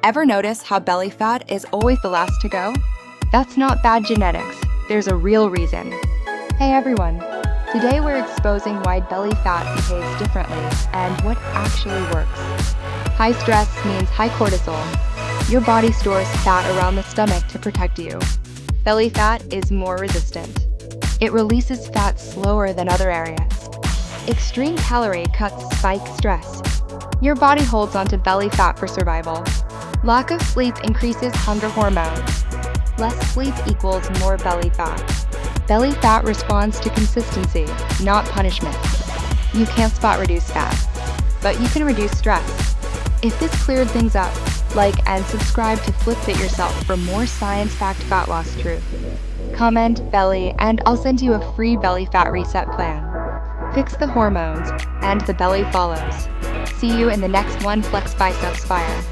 Ever notice how belly fat is always the last to go? That's not bad genetics. There's a real reason. Hey everyone. Today we're exposing why belly fat behaves differently and what actually works. High stress means high cortisol. Your body stores fat around the stomach to protect you. Belly fat is more resistant. It releases fat slower than other areas. Extreme calorie cuts spike stress. Your body holds onto belly fat for survival. Lack of sleep increases hunger hormones. Less sleep equals more belly fat. Belly fat responds to consistency, not punishment. You can't spot reduce fat, but you can reduce stress. If this cleared things up, like and subscribe to Flip Fit Yourself for more science-backed fat loss truth. Comment belly and I'll send you a free belly fat reset plan. Fix the hormones and the belly follows. See you in the next one. Flex biceps fire.